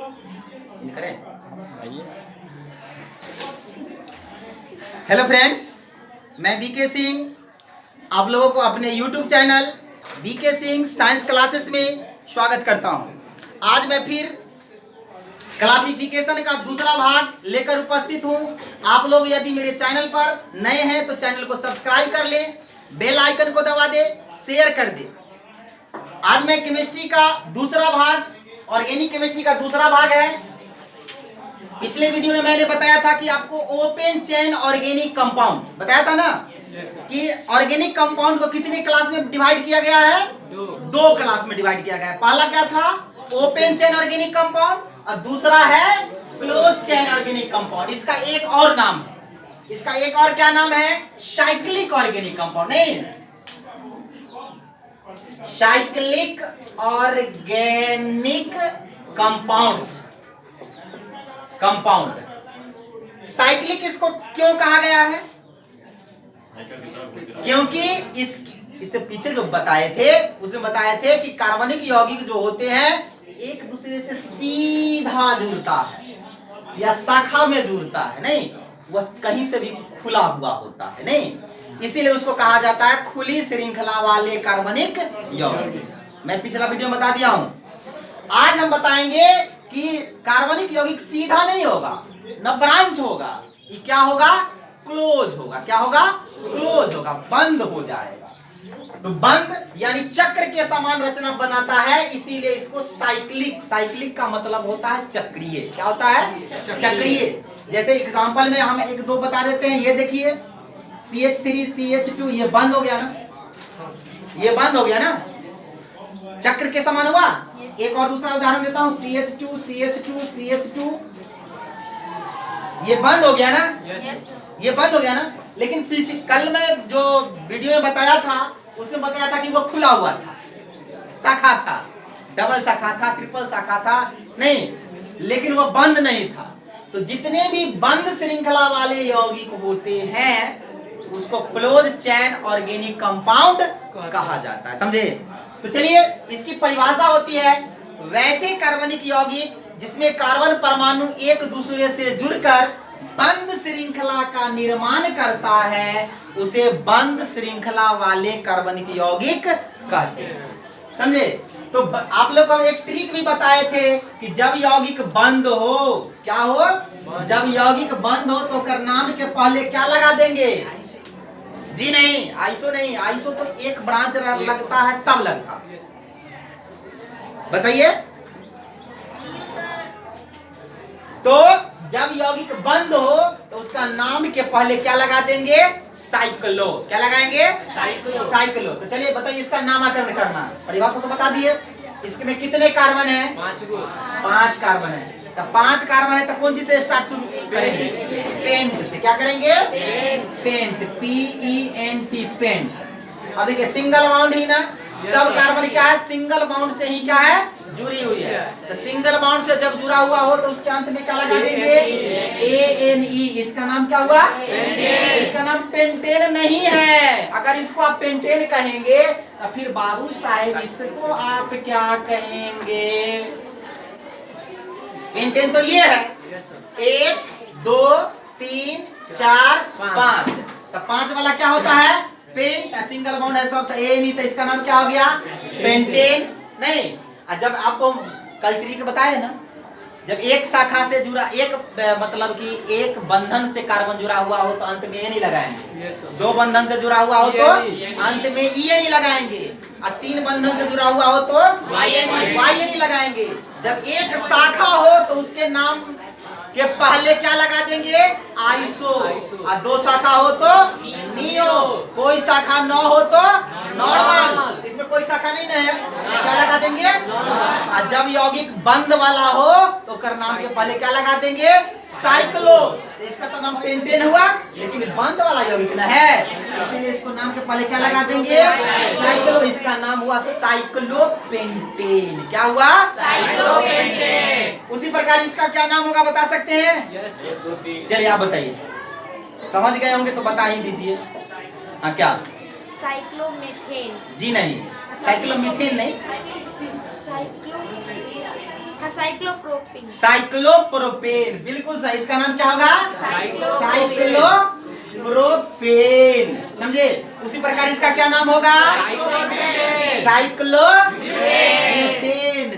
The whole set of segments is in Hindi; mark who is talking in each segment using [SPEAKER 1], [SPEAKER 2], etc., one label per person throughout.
[SPEAKER 1] करें। हेलो फ्रेंड्स, मैं बीके सिंह आप लोगों को अपने YouTube channel B K Singh science classes में स्वागत करता हूं। आज मैं फिर क्लासिफिकेशन का दूसरा भाग लेकर उपस्थित हूं। आप लोग यदि मेरे चैनल पर नए हैं तो चैनल को सब्सक्राइब कर ले, बेल आइकन को दबा दे, शेयर कर दे। आज मैं केमिस्ट्री का दूसरा भाग, ऑर्गेनिक केमिस्ट्री का दूसरा भाग है। पिछले वीडियो में मैंने बताया था कि आपको ओपन चेन ऑर्गेनिक कंपाउंड बताया था ना, कि ऑर्गेनिक कंपाउंड को कितने क्लास में डिवाइड किया गया है? दो क्लास में डिवाइड किया गया है। पहला क्या था? ओपन चेन ऑर्गेनिक कंपाउंड, और दूसरा है क्लोज चेन ऑर्गेनिक कंपाउंड। इसका एक और नाम है, इसका एक और क्या नाम है? Cyclic organic compound. नहीं, साइक्लिक ऑर्गेनिक कंपाउंड। साइक्लिक इसको क्यों कहा गया है? क्योंकि इससे पीछे जो बताए थे उसमें बताए थे कि कार्बनिक यौगिक जो होते हैं एक दूसरे से सीधा जुड़ता है या शाखा में जुड़ता है, नहीं वह कहीं से भी खुला हुआ होता है, नहीं, इसीलिए उसको कहा जाता है खुली श्रृंखला वाले कार्बनिक यौगिक। मैं पिछला वीडियो में बता दिया हूं। आज हम बताएंगे कि कार्बनिक यौगिक सीधा नहीं होगा, न ब्रांच होगा, ये क्या होगा? क्लोज होगा। क्या होगा? क्लोज होगा, बंद हो जाएगा। तो बंद यानी चक्र के समान रचना बनाता है, इसीलिए इसको साइक्लिक। साइक्लिक का मतलब होता है चक्रीय। क्या होता है? चक्रीय। जैसे एग्जांपल में हम एक दो बता देते हैं। ये देखिए CH3 CH2, ये बंद हो गया ना, ये बंद हो गया ना, चक्र के समान हुआ। एक और दूसरा उदाहरण देता हूं, CH2 CH2 CH2, ये बंद हो गया ना, ये बंद हो गया ना। लेकिन पीछे कल मैं जो वीडियो में बताया था उसमें बताया था कि वो खुला हुआ था, शाखा था, डबल शाखा था, ट्रिपल शाखा था, नहीं, लेकिन वो बंद नहीं था। तो जितने भी बंद श्रृंखला वाले यौगिक होते हैं उसको क्लोज चेन ऑर्गेनिक कंपाउंड कहा जाता है। समझे? तो चलिए, इसकी परिभाषा होती है वैसे कार्बनिक यौगिक जिसमें कार्बन परमाणु एक दूसरे से जुड़कर बंद श्रृंखला का निर्माण करता है उसे बंद श्रृंखला वाले कार्बनिक यौगिक कहते हैं। समझे? तो आप लोग को एक ट्रिक भी बताए थे कि जब यौगिक बंद हो, क्या हो? जब यौगिक बंद हो तो कर नाम के पहले क्या लगा देंगे? जी नहीं, आइसो नहीं, आइसो तो एक ब्रांच लगता है तब लगता। बताइए। तो जब यौगिक बंद हो तो उसका नाम के पहले क्या लगा देंगे? साइक्लो। क्या लगाएंगे? साइक्लो। तो चलिए बताइए, इसका नामकरण करना। परिभाषा तो बता दिए। इसमें कितने कार्बन है? 5 कार्बन है। तो 5 कार्बन है तो कौन चीज से स्टार्ट शुरू करेंगे? पेंट से। क्या करेंगे? Pent, PENT, pent. अब देखिए सिंगल बाउंड ही ना, सब कार्बन क्या है? सिंगल बाउंड से ही क्या है? जुड़ी हुई है। तो सिंगल बाउंड से जब जुड़ा हुआ हो तो उसके अंत में क्या लगा देंगे? ANE। इसका नाम क्या हुआ? इसका नाम पेंटेन नहीं है। अगर इसको आप पेंटेन कहेंगे तो फिर बाबू साहेब इसको आप क्या कहेंगे? पेंटेन तो ये है, 1 2 3 4 5। तो 5 वाला क्या होता है? पेंट। सिंगल बाउंड है सब, तो ANE, तो इसका नाम क्या हो गया? पेंटेन। नहीं, जब आपको कल ट्रिक बताए ना, जब एक शाखा से जुड़ा, एक मतलब कि एक बंधन से कार्बन जुड़ा हुआ हो तो अंत में ये नहीं लगाएंगे। दो बंधन से जुड़ा हुआ हो तो अंत में ये नहीं लगाएंगे, और 3 बंधन से जुड़ा हुआ हो तो ये नहीं लगाएंगे। जब एक शाखा हो तो उसके नाम के पहले क्या लगा देंगे? आइसो। और 2 शाखा हो तो नियो, कोई शाखा न हो तो नॉर्मल। इसमें कोई शाखा नहीं है, क्या लगा देंगे? और जब यौगिक बंद वाला हो तो कर नाम के पहले क्या लगा देंगे? साइक्लो। इसका तो नाम पेंटेन हुआ, लेकिन बंद वाला यौगिक ना है, इसीलिए इसको नाम के पहले क्या लगा देंगे? साइक्लो। इसका नाम हुआ साइक्लोपेंटेन। क्या हुआ? साइक्लोपेंटेन। उसी प्रकार इसका क्या नाम होगा बता सकते हैं? चलिए आप बताइए, समझ गए होंगे तो बता ही दीजिए। हाँ, क्या?
[SPEAKER 2] साइक्लोमीथेन।
[SPEAKER 1] जी नहीं, साइक्लोमीथेन नहीं,
[SPEAKER 2] साइक्लोप्रोपेन।
[SPEAKER 1] साइक्लोप्रोपेन, बिल्कुल सही। इसका नाम क्या होगा? साइक्लोप्रोपेन। समझे? उसी प्रकार इसका क्या नाम होगा? साइक्लोब्यूटेन।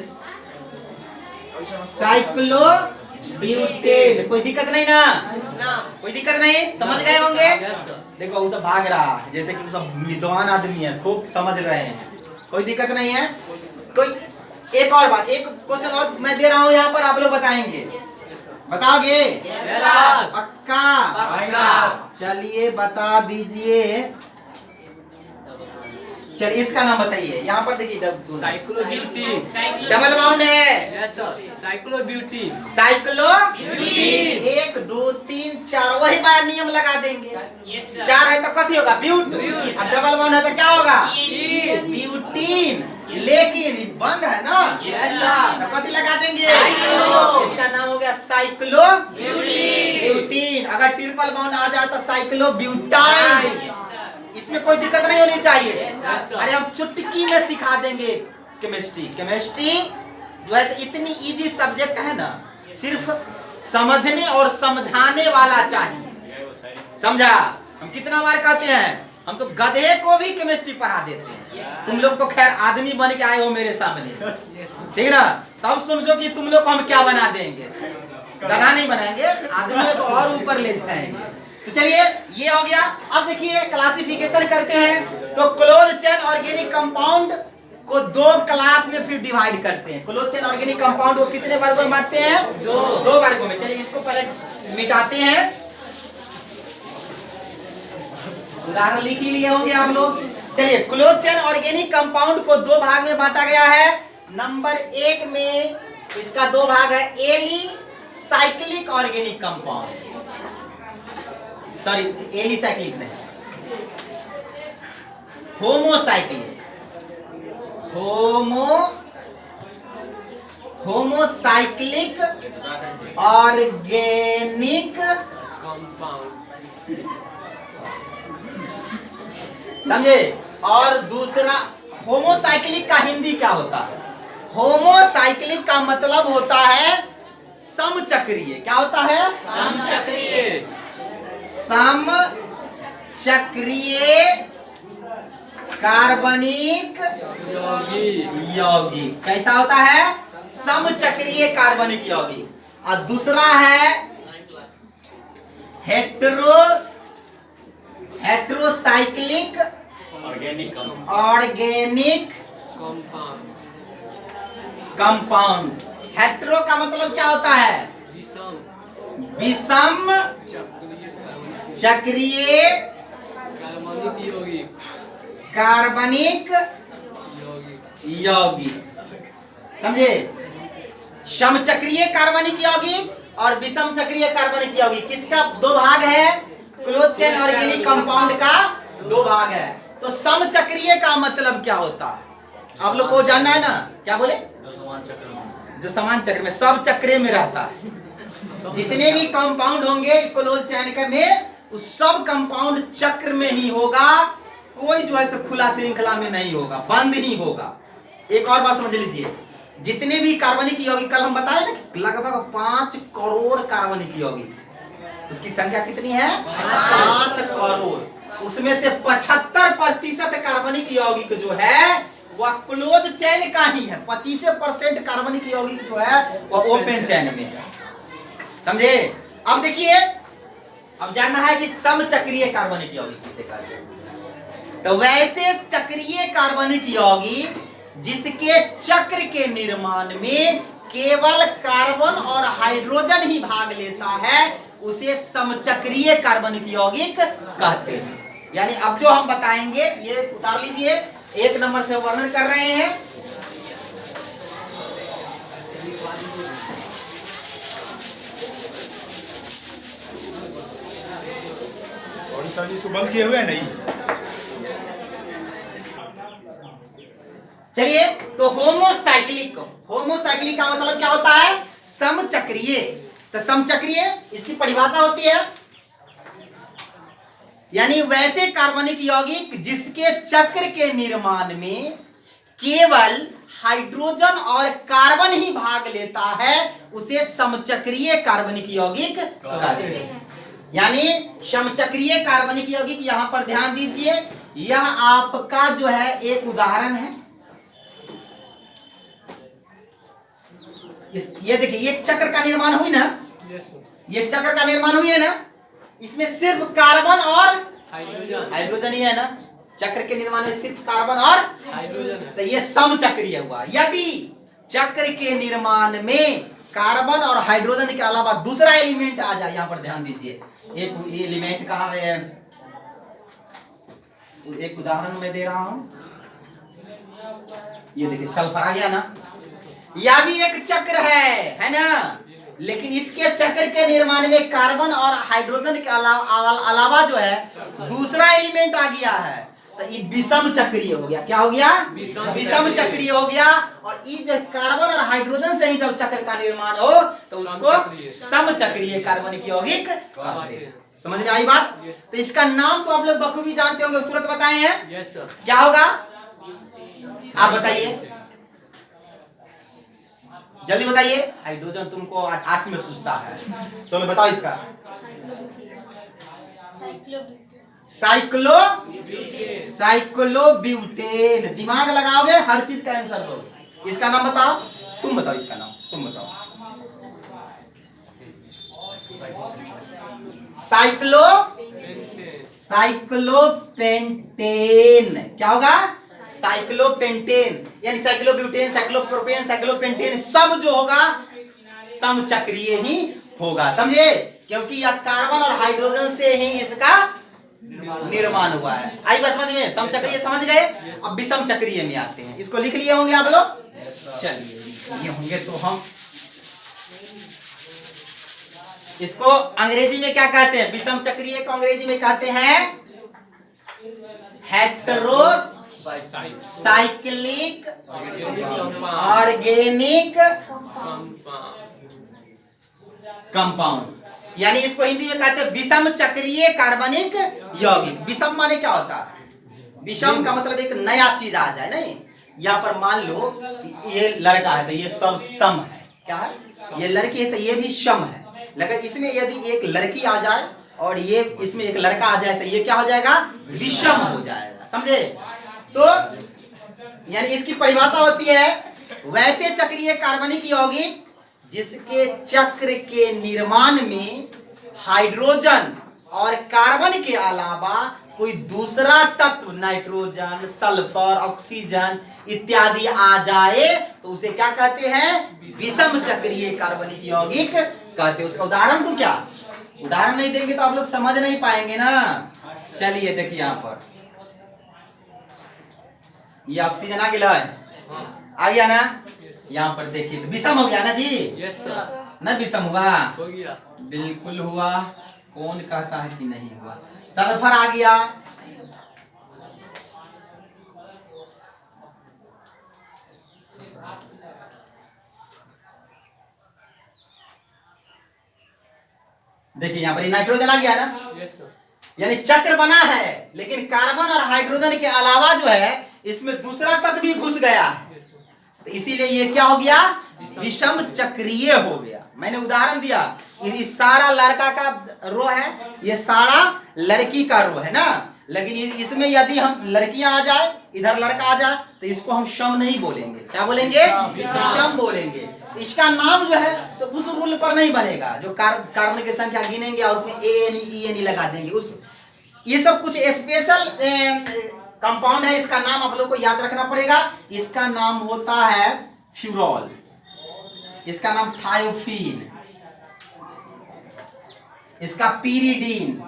[SPEAKER 1] साइक्लोब्यूटेन। कोई दिक्कत नहीं ना? कोई दिक्कत नहीं, समझ गए होंगे? देखो वो सब भाग रहा है, जैसे कि वो सब विद्वान आदमी है, खूब समझ रहे हैं। कोई दिक्कत नहीं है। कोई एक और बात, एक क्वेश्चन और मैं दे रहा हूँ यहाँ पर, आप लोग बताएंगे। बताओगे? पक्का? चलिए बता दीजिए। चलिए इसका नाम बताइए। यहाँ पर देखिए,
[SPEAKER 3] साइक्लोब्यूटीन।
[SPEAKER 1] डबल बाउंड है।
[SPEAKER 3] Yes sir, cyclobutene.
[SPEAKER 1] साइक्लो 1 2 3 4, वही बार नियम लगा देंगे। 4 है तो कथी होगा? ब्यूट। और डबल बाउंड है तो क्या होगा? ब्यूटीन। लेकिन बंद है ना, तो कथी लगा देंगे? इसका नाम हो गया साइक्लो ब्यूटीन। अगर ट्रिपल बाउंड आ जाए तो साइक्लो ब्यूटाइन। इसमें कोई दिक्कत नहीं होनी चाहिए। अरे हम चुटकी में सिखा देंगे केमिस्ट्री। केमिस्ट्री जो है इतनी इजी सब्जेक्ट है ना, सिर्फ समझने और समझाने वाला चाहिए। समझा? हम कितना बार कहते हैं, हम तो गधे को भी केमिस्ट्री पढ़ा देते हैं। तुम लोग तो खैर आदमी बन के आए हो मेरे सामने, ठीक ना? तब समझो कि तुम लोग को हम क्या बना देंगे। गधा नहीं बनाएंगे, आदमी तो और ऊपर ले जाएंगे। तो चलिए ये हो गया। अब देखिए क्लासिफिकेशन करते हैं। तो क्लोज चेन ऑर्गेनिक कंपाउंड को 2 क्लास में फिर डिवाइड करते हैं। क्लोज चेन ऑर्गेनिक कंपाउंड को कितने वर्गों में बांटते हैं? 2 वर्गों में। चलिए इसको पहले मिटाते हैं। उदाहरण लिख ही लिए होंगे आप लोग। चलिए क्लोज चेन ऑर्गेनिक कंपाउंड को 2 भाग में बांटा गया है। नंबर 1 में इसका 2 भाग है। Alicyclic organic compound, sorry alicyclic नहीं, होमोसाइक्लिक। Homocyclic organic
[SPEAKER 3] compound.
[SPEAKER 1] समझे? और दूसरा होमोसाइक्लिक का हिंदी क्या होता है? होमोसाइक्लिक का मतलब होता है समचक्रीय। क्या होता है?
[SPEAKER 3] समचक्रीय।
[SPEAKER 1] समचक्रीय कार्बनिक यौगिक। कैसा होता है? समचक्रीय कार्बनिक यौगिक। और दूसरा है हेटेरोसाइक्लिक ऑर्गेनिक कंपाउंड। हेटेरो का मतलब क्या होता है? विषम चक्रीय कार्बनिक यौगिक। समझे? समचक्रीय कार्बनिक यौगिक और विषम चक्रीय कार्बनिक यौगिक, किसका 2 भाग है? क्लोज चेन ऑर्गेनिक कंपाउंड का 2 भाग है। तो समचक्रीय का मतलब क्या होता है? आप लोग को जानना है ना? क्या बोले? जो समान चक्र में, सब चक्र में रहता है। जितने भी कंपाउंड होंगे क्लोज चेन के में, उस सब कंपाउंड चक्र में ही होगा। कोई जो है खुला श्रृंखला में नहीं होगा, बंद ही होगा। एक और बात समझ लीजिए, जितने भी कार्बनिक यौगिक कल हम बताए ना, लगभग 5 करोड़ कार्बनिक यौगिक, उसकी संख्या कितनी है? 5 करोड़। उसमें से 75% कार्बनिक यौगिक जो है वह क्लोज चेन का ही है। 25% कार्बनिक यौगिक जो है वह ओपन चेन में है। समझे? अब देखिए, अब जानना है कि समचक्रीय कार्बनिक यौगिक किसे कहते हैं। तो वैसे चक्रीय कार्बनिक यौगिक जिसके चक्र के निर्माण में केवल कार्बन और हाइड्रोजन ही भाग लेता है, उसे समचक्रीय कार्बनिक यौगिक कहते हैं। यानी अब जो हम बताएंगे, ये उतार लीजिए, 1 नंबर से वर्णन कर रहे हैं।
[SPEAKER 4] इसको बंद किए हुए नहीं।
[SPEAKER 1] चलिए, तो होमोसाइक्लिक, होमोसाइक्लिक का मतलब क्या होता है? समचक्रीय। तो समचक्रीय इसकी परिभाषा होती है, यानी वैसे कार्बनिक यौगिक जिसके चक्र के निर्माण में केवल हाइड्रोजन और कार्बन ही भाग लेता है उसे समचक्रीय कार्बनिक यौगिक कहते हैं। यानी समचक्रीय कार्बनिक यौगिक, यहां पर ध्यान दीजिए, यह आपका जो है एक उदाहरण है। ये देखिए, एक चक्र का निर्माण हुई ना, ये चक्र का निर्माण हुई है ना, इसमें सिर्फ कार्बन और हाइड्रोजन ही है ना। चक्र के निर्माण में सिर्फ कार्बन और
[SPEAKER 3] हाइड्रोजन,
[SPEAKER 1] तो ये समचक्रीय हुआ। यदि चक्र के निर्माण में कार्बन और हाइड्रोजन के अलावा दूसरा एलिमेंट आ जाए, यहां पर ध्यान दीजिए, एक एलिमेंट कहां है, एक उदाहरण मैं दे रहा हूं, ये देखिए सल्फर आ गया ना। यह भी एक चक्र है ना, लेकिन इसके चक्र के निर्माण में कार्बन और हाइड्रोजन के अलावा जो है दूसरा एलिमेंट आ गया है, तो ये विषम चक्रीय हो गया। क्या हो गया? विषम चक्रीय हो गया। और ये जो कार्बन और हाइड्रोजन से ही जब चक्र का निर्माण हो तो उसको समचक्रीय कार्बनिक यौगिक कहते हैं। समझ में आई बात? तो इसका नाम तो आप लोग बखूबी जानते होंगे, तुरंत बताए हैं।
[SPEAKER 3] Yes sir.
[SPEAKER 1] क्या होगा आप बताइए, जल्दी बताइए। हाइड्रोजन तुमको 8 में सुझता है, चलो बताओ इसका। साइक्लोब्यूटेन। दिमाग लगाओगे हर चीज का आंसर दो। इसका नाम बताओ, तुम बताओ इसका नाम, तुम बताओ। साइक्लोपेंटेन। क्या होगा? साइक्लोपेंटेन, यानी साइक्लोब्यूटेन, साइक्लोप्रोपेन, साइक्लोपेंटेन सब जो होगा समचक्रीय ही होगा। समझे? क्योंकि यह कार्बन और हाइड्रोजन से ही इसका निर्माण हुआ है। आई बात समझ में? समचक्रीय समझ गए। अब विषम चक्रीय में आते हैं। इसको लिख लिए होंगे आप लोग? चलिए ये होंगे तो हम इसको अंग्रेजी में क्या कहते हैं? विषम चक्रीय को अंग्रेजी में कहते हैं हेटेरोसाइक्लिक ऑर्गेनिक कंपाउंड। यानी इसको हिंदी में कहते हैं विषम चक्रीय कार्बनिक यौगिक। विषम माने क्या होता है? विषम का मतलब एक नया चीज आ जाए। नहीं, यहाँ पर मान लो कि ये लड़का है तो ये सब सम है। क्या है? ये लड़की है तो ये भी सम है। लेकिन इसमें यदि एक लड़की आ जाए और ये इसमें एक लड़का आ जाए तो ये क्या हो जाएगा? विषम हो जाएगा। समझे? तो यानी इसकी परिभाषा होती है वैसे चक्रीय कार्बनिक यौगिक जिसके चक्र के निर्माण में हाइड्रोजन और कार्बन के अलावा कोई दूसरा तत्व, नाइट्रोजन, सल्फर, ऑक्सीजन इत्यादि आ जाए तो उसे क्या कहते हैं? विषम चक्रीय कार्बनिक यौगिक कहते हैं। उसका उदाहरण तो क्या? उदाहरण नहीं देंगे तो आप लोग समझ नहीं पाएंगे ना। चलिए देखिए, यहाँ पर ये ऑक्सीजन आ गया है, आ गया ना। यहाँ पर देखिए तो विषम हो गया ना जी?
[SPEAKER 3] Yes sir.
[SPEAKER 1] ना विषम हुआ?
[SPEAKER 3] हो गया।
[SPEAKER 1] बिल्कुल हुआ। कौन कहता है कि नहीं हुआ? सल्फर आ गया, देखिए यहाँ पर नाइट्रोजन आ गया ना।
[SPEAKER 3] Yes sir.
[SPEAKER 1] यानी चक्र बना है, लेकिन कार्बन और हाइड्रोजन के अलावा जो है इसमें दूसरा तत्व भी घुस गया है, तो इसीलिए ये क्या हो गया? विषम चक्रीय हो गया। मैंने उदाहरण दिया, ये सारा लड़का का रो है, ये सारा लड़की का रो है ना। लेकिन इसमें यदि हम लड़कियां आ जाए, इधर लड़का आ जाए, तो इसको हम शम नहीं बोलेंगे। क्या बोलेंगे? विषम बोलेंगे। इसका नाम जो है तो उस रूल पर नहीं बनेगा जो कार्बन की संख्या गिनेंगे और उसमें ANE लगा देंगे। उस ये सब कुछ स्पेशल कंपाउंड है, इसका नाम आप लोग को याद रखना पड़ेगा। इसका नाम होता है फ्यूरॉल, इसका नाम थायोफीन, इसका पीरीडीन।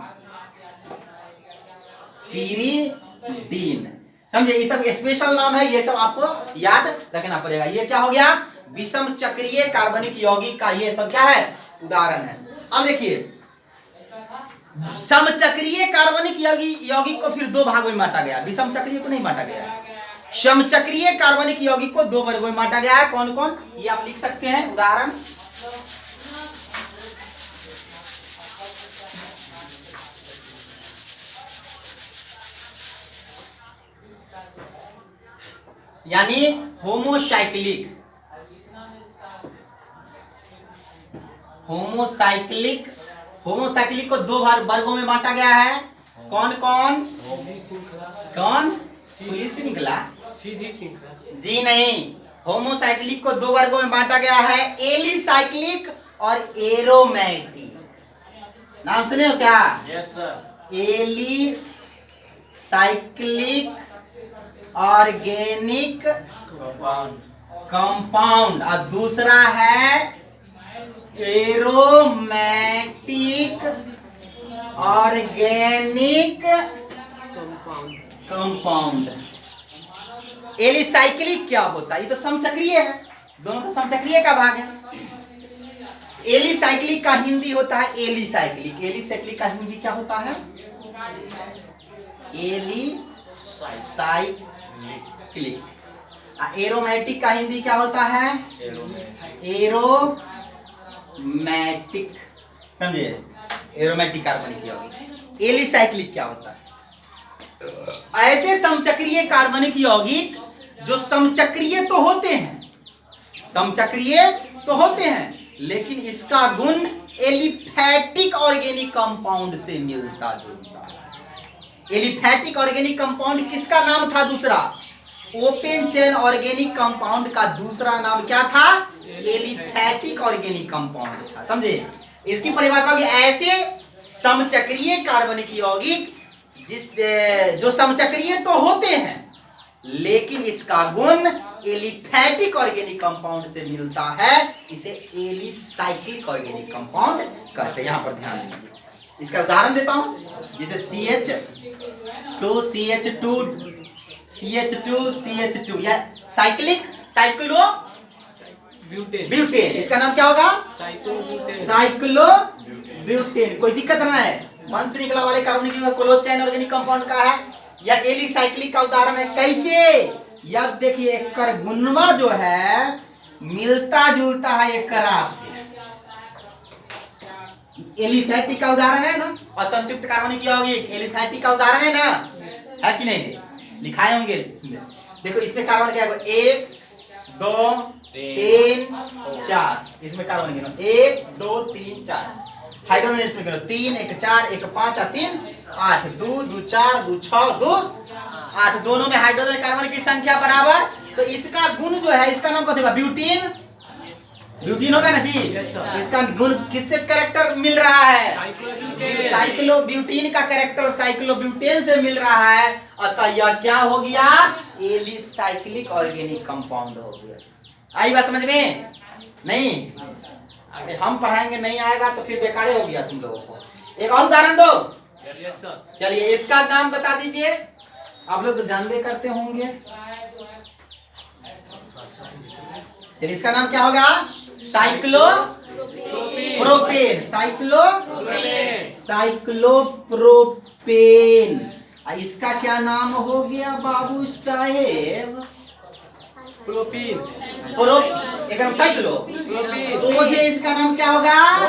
[SPEAKER 1] समझे? ये सब स्पेशल नाम है, ये सब आपको याद रखना पड़ेगा। ये क्या हो गया? विषम चक्रीय कार्बनिक यौगिक का ये सब क्या है? उदाहरण है। अब देखिए, समचक्रीय कार्बनिक यौगिक को फिर दो भागों में बांटा गया। विषम चक्रीय को नहीं बांटा गया। समचक्रीय कार्बनिक यौगिक को दो वर्गों में बांटा गया है। कौन कौन? ये आप लिख सकते हैं उदाहरण। यानी होमोसाइक्लिक, होमोसाइक्लिक, होमोसाइक्लिक को दो वर्गों में बांटा गया है। कौन कौन? कौन? खुली श्रृंखला?
[SPEAKER 3] सीधी श्रृंखला
[SPEAKER 1] जी नहीं, होमोसाइक्लिक को दो वर्गों में बांटा गया है, एलिसाइक्लिक और एरोमेटिक। नाम सुने हो क्या?
[SPEAKER 3] Yes sir.
[SPEAKER 1] Alicyclic organic compound और दूसरा है एरोमेटिक ऑर्गेनिक कंपाउंड। एलिसाइक्लिक क्या होता है? ये तो समचक्रीय है, दोनों तो समचक्रीय का भाग है। एलिसाइक्लिक का हिंदी होता है एलिसाइक्लिक। एलिसाइक्लिक का हिंदी क्या होता है? एलिसाइक्लिक। एरोमेटिक का हिंदी क्या होता है? एरोमेटिक। समझे? एरोमेटिक कार्बनिक यौगिक। एलिसाइक्लिक क्या होता है? ऐसे समचक्रीय कार्बनिक यौगिक जो समचक्रीय तो होते हैं, समचक्रीय तो होते हैं, लेकिन इसका गुण एलिफैटिक ऑर्गेनिक कंपाउंड से मिलता जुलता है। एलिफैटिक ऑर्गेनिक कंपाउंड किसका नाम था? दूसरा ओपन चेन ऑर्गेनिक कंपाउंड का दूसरा नाम क्या था? एलिफैटिक ऑर्गेनिक कंपाउंड था। समझे? इसकी परिभाषा होगी ऐसे समचक्रीय कार्बनिक यौगिक जो समचक्रीय तो होते हैं, लेकिन इसका गुण एलिफैटिक ऑर्गेनिक कंपाउंड से मिलता है, इसे एलिसाइक्लिक ऑर्गेनिक कंपाउंड कहते हैं। यहां पर ध्यान दीजिए, इसका उदाहरण देता हूं, जैसे CH2 या साइक्लिक साइक्लो ब्यूटेन, इसका नाम क्या होगा? Cyclo butane. कोई दिक्कत ना है, वन श्रृंखला वाले कार्बनिक यौगिक क्लोज चेन ऑर्गेनिक कंपाउंड का है, या एलिसाइक्लिक का उदाहरण है। कैसे? या देखिए एकर गुणवा जो है मिलता जुलता है एकरा से। एलिफैटिक का उदाहरण है ना, असंतृप्त कार्बनिक यौगिक एलिफैटिक का उदाहरण है ना, है कि नहीं? लिखाए होंगे। देखो इसमें कार्बन क्या है? 1 2 3 4, इसमें कार्बन गिनो 1 2 3 4। हाइड्रोजन इसमें गिनो 3 1 4 1 5 3 8 2 2 4 2 6 2 8। दोनों में हाइड्रोजन कार्बन की संख्या बराबर, तो इसका गुण जो है, इसका नाम क्या होगा? ब्यूटीन। ब्यूटीन होगा ना जी? इसका गुण किससे कैरेक्टर मिल रहा है? साइक्लो ब्यूटीन का कैरेक्टर साइक्लो ब्यूटेन से मिल रहा है, अतः यह क्या हो गया? एलिसाइक्लिक ऑर्गेनिक कंपाउंड हो गया। आई बात समझ में? नहीं हम पढ़ाएंगे, नहीं आएगा तो फिर बेकार हो गया तुम लोगों को। एक और उदाहरण दो। चलिए इसका नाम बता दीजिए, आप लोग तो जानबे करते होंगे। चलिए इसका नाम क्या होगा? साइक्लोप्रोपेन। साइक्लोप्रोपेन। इसका क्या नाम हो गया बाबू साहेब?
[SPEAKER 3] प्रोपीन।
[SPEAKER 1] एक नाम साइक्लो, तो मुझे इसका नाम क्या होगा?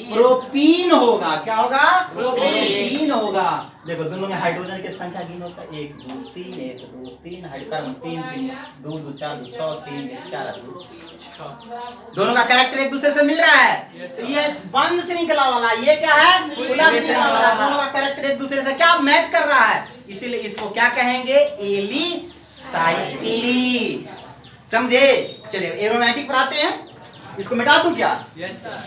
[SPEAKER 1] प्रोपीन होगा। क्या होगा? प्रोपीन होगा। देखो दोनों में हाइड्रोजन की संख्या गिनो तो 1 2 3 1 2 3 हाइड्रोजन 3 3 2 2 4 2 6 3 1 4 2 6। दोनों का कैरेक्टर एक दूसरे से मिल रहा है। ये बंद श्रृंखला वाला, ये क्या है? खुला श्रृंखला वाला। दोनों का कैरेक्टर एक दूसरे से क्या मैच कर रहा है, इसीलिए इसको क्या कहेंगे? एलिसाइक्लिक। समझे? चलिए एरोमेटिक पर आते हैं, इसको मिटा दूं क्या?
[SPEAKER 3] Yes sir.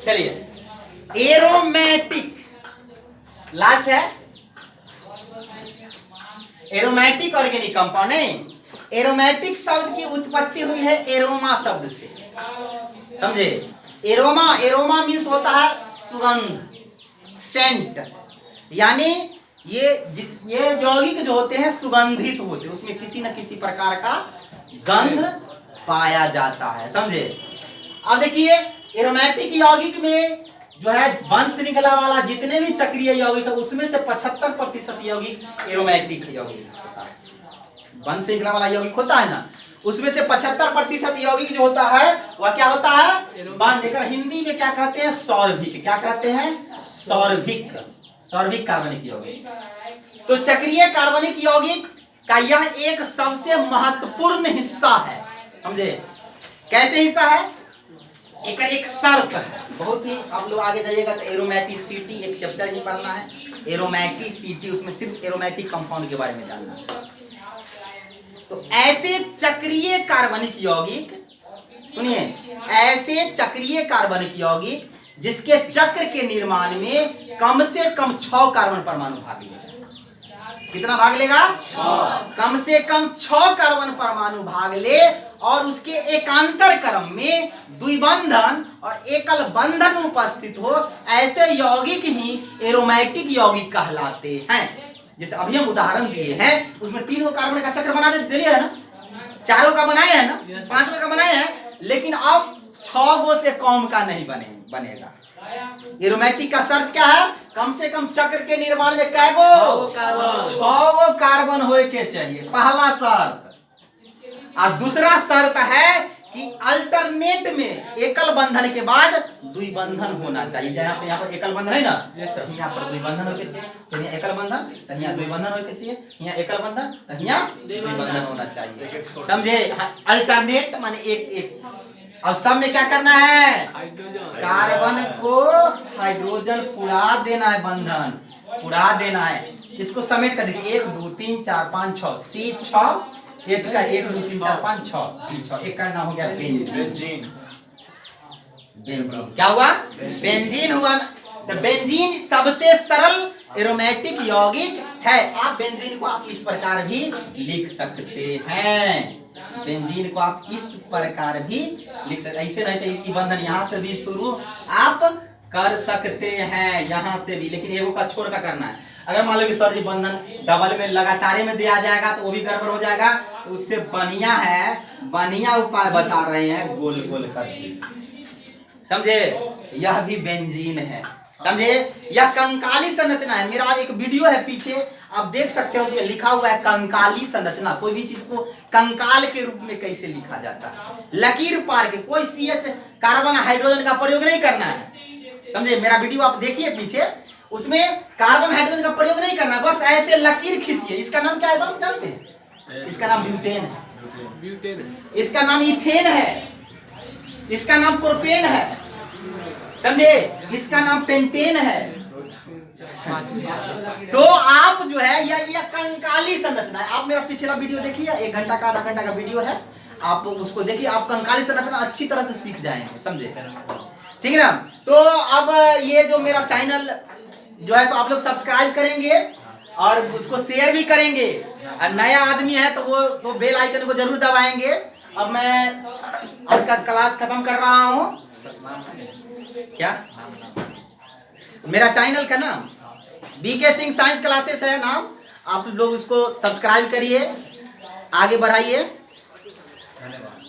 [SPEAKER 1] चलिए एरोमेटिक लास्ट है। एरोमेटिक ऑर्गेनिक कंपाउंड नहीं, एरोमेटिक शब्द की उत्पत्ति हुई है एरोमा शब्द से। समझे? एरोमा, एरोमा मीन्स होता है सुगंध, सेंट। यानी ये यौगिक जो होते हैं सुगंधित होते हैं, उसमें किसी न किसी प्रकार का गंध पाया जाता है। समझे? अब देखिए एरोमेटिक यौगिक में जो है वन श्रृंखला वाला जितने भी चक्रीय यौगिक है, उसमें से 75% यौगिक एरोमेटिक यौगिक होता है। वन श्रृंखला वाला यौगिक होता है ना, उसमें से 75% यौगिक जो होता है वह क्या होता है, बंध। लेकर हिंदी में क्या कहते हैं, सौरभिक। क्या कहते हैं, सौरभिक। सौरभिक कार्बनिक यौगिक। तो चक्रीय कार्बनिक यौगिक का यह एक सबसे महत्वपूर्ण हिस्सा है, समझे। कैसे हिस्सा है, एक शर्त है बहुत ही। आप लोग आगे जाइएगा तो एरोमेटिसिटी एक चैप्टर ही पढ़ना है, एरोमेटिसिटी, उसमें सिर्फ एरोमेटिक कंपाउंड के बारे में जानना है। तो ऐसे चक्रीय कार्बनिक यौगिक, सुनिए, ऐसे चक्रीय कार्बनिक यौगिक जिसके चक्र के निर्माण में कम से कम 6 कार्बन परमाणु भाग लेगा। कितना भाग लेगा, 6। कम से कम 6 कार्बन परमाणु भाग ले और उसके एकांतर क्रम में द्विबंधन और एकल बंधन उपस्थित हो, ऐसे यौगिक ही एरोमेटिक यौगिक कहलाते हैं। जैसे अभी हम उदाहरण दिए हैं, उसमें 3 कार्बन का चक्र बना दिए है ना, 4 का बनाए हैं ना, 5 का बनाए हैं, लेकिन अब 6 से कम का नहीं बनेगा। एरोमेटिक का शर्त क्या है, कम से कम चक्र के निर्माण में कै गो, 6 कार्बन होए के चाहिए, पहला शर्त। और दूसरा शर्त है कि अल्टरनेट में एकल बंधन के बाद द्विबंधन होना चाहिए। जहाँ यहाँ पर एकल बंधन है ना, यहाँ पर द्विबंधन होके चाहिए, तो यहाँ एकल बंधन, तो यहाँ द्विबंधन होके चाहिए, यहाँ एकल बंधन, तो यहाँ द्विबंधन होना चाहिए, समझे। अल्टरनेट माने एक। अब सब में क्या करना है, कार्बन को हाइड्रोजन फुड़ा देना है, बंधन फुड़ा देना है। इसको समेट कर देखिए, 1 2 3 4 5 6, C6, H का 1 2 3 4 5 6, C6, एक का नाम हो गया बेंजीन। बेंजीन क्या हुआ, बेंजीन हुआ। तो बेंजीन सबसे सरल एरोमेटिक यौगिक है। आप बेंजीन को आप इस प्रकार भी लिख सकते हैं, बेंजीन को आप इस प्रकार भी लिख सकते, ऐसे नहीं तो ये बंधन यहाँ से भी शुरू आप कर सकते हैं, यहाँ से भी, लेकिन एगो का छोड़ का करना है। अगर मान लो कि सर जी बंधन डबल में लगातार में दिया जाएगा तो वो भी गड़बड़ हो जाएगा। तो उससे बढ़िया है, बढ़िया उपाय बता रहे हैं, गोल गोल करके, समझे। यह भी बेंजीन है, समझे। यह कंकाली संरचना है। मेरा एक वीडियो है पीछे, आप देख सकते हो, उसमें लिखा हुआ है कंकाली संरचना। कोई भी चीज को कंकाल के रूप में कैसे लिखा जाता है, लकीर पार के, कोई CH कार्बन हाइड्रोजन का प्रयोग नहीं करना है, समझे। मेरा वीडियो आप देखिए पीछे, उसमें कार्बन हाइड्रोजन का प्रयोग नहीं करना, बस ऐसे लकीर खींचिए। इसका नाम क्या है आप जानते हैं, इसका नाम ब्यूटेन है, इसका नाम इथेन है, इसका नाम प्रोपेन है, समझे, इसका नाम पेंटेन है। तो आप जो है यह कंकाली संरचना है। आप मेरा पिछला वीडियो देखिए, 1 घंटा का, आधा घंटा का वीडियो है, आप उसको देखिए, आप कंकाली संरचना अच्छी तरह से सीख जाएंगे, समझे, ठीक है ना। तो अब ये जो मेरा चैनल जो है सो आप लोग सब्सक्राइब करेंगे और उसको शेयर भी करेंगे, और नया आदमी है तो वो तो बेल आइकन को जरूर दबाएंगे। अब मैं आज का क्लास खत्म कर रहा हूँ। क्या मेरा चैनल का नाम BK सिंह साइंस क्लासेस है नाम, आप लोग उसको सब्सक्राइब करिए, आगे बढ़ाइए। धन्यवाद।